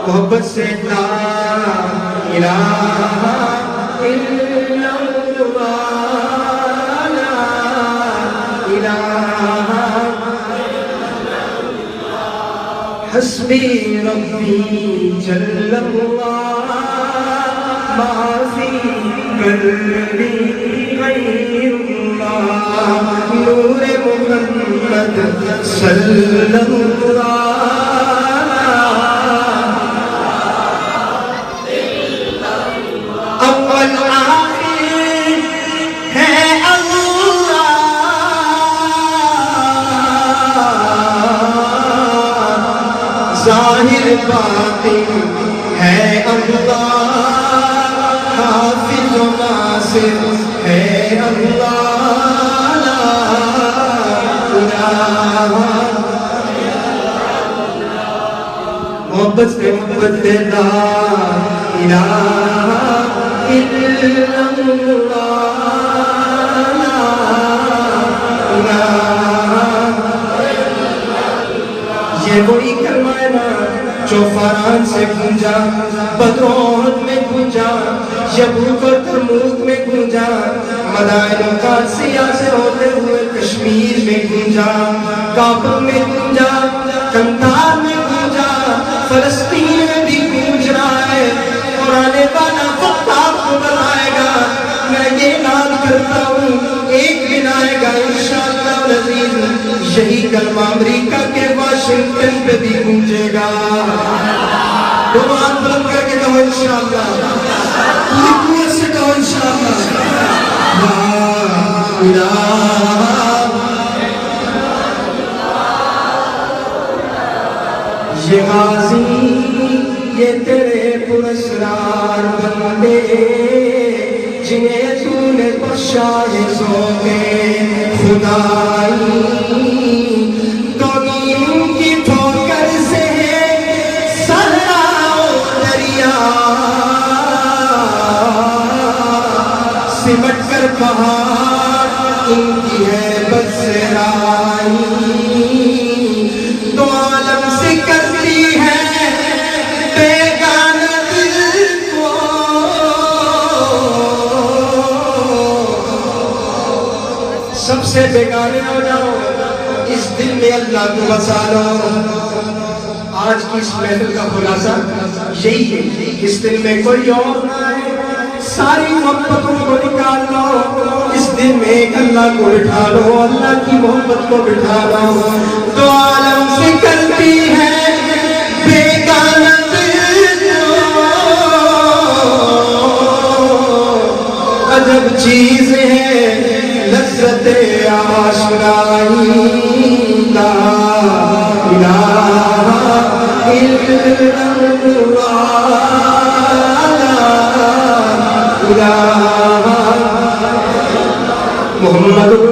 محبت سے لا الہ الا اللہ لا الہ حسبی ربی جل اللہ ما فی قلبی غیر اللہ نور محمد صلی اللہ ظاہر باطن ہے اللہ حافظ و ناصر ہے اللہ لا الہ محبت سے محبت لا الہ الا اللہ لا الہ یہ وہی کلمہ ہے نا جو فاران سے گونجا بدرون میں گونجا یبوک اور ترموک میں گونجا مدائن و قادسیہ سے ہوتے ہوئے کشمیر میں گونجا کابل میں گونجا کندھار میں گونجا فلسطین میں بھی گونج رہا ہے اور آنے والا وقت آپ کو بتائے گا میں یہ نام کرتا ہوں ایک دن آئے گا انشاءاللہ العزیز یہی کلمہ امریکہ کے واشنگٹن پہ بھی گونجے گا دونوں ہاتھ بلند کر کے کہو انشاءاللہ پوری قوت سے کہو انشاءاللہ لا الہ یہ غازی یہ تیرے پراسرار بندے جنہیں تو نے بخشا ہے ذوق خدائی توہین کی ٹھوکر سے صحرا و دریا سمٹ کر پہاڑ ان کی ہے بسرائی تو عالم سے کرتی ہے بیگانہ دل کو سب سے بیگانے ہو جاؤ اس دل میں اللہ کو بسا لو آج کی اس محفل کا خلاصہ یہی ہے اس دل میں کوئی اور نہ ہے ساری محبتوں کو نکال لو اس دل میں ایک اللہ کو بٹھا لو اللہ کی محبت کو بٹھا لو تو عالم سے کرتی ہے بیگانہ دل کو عجب چیز ہے لذت آشنائی لا الہ الا اللہ لا الہ محمد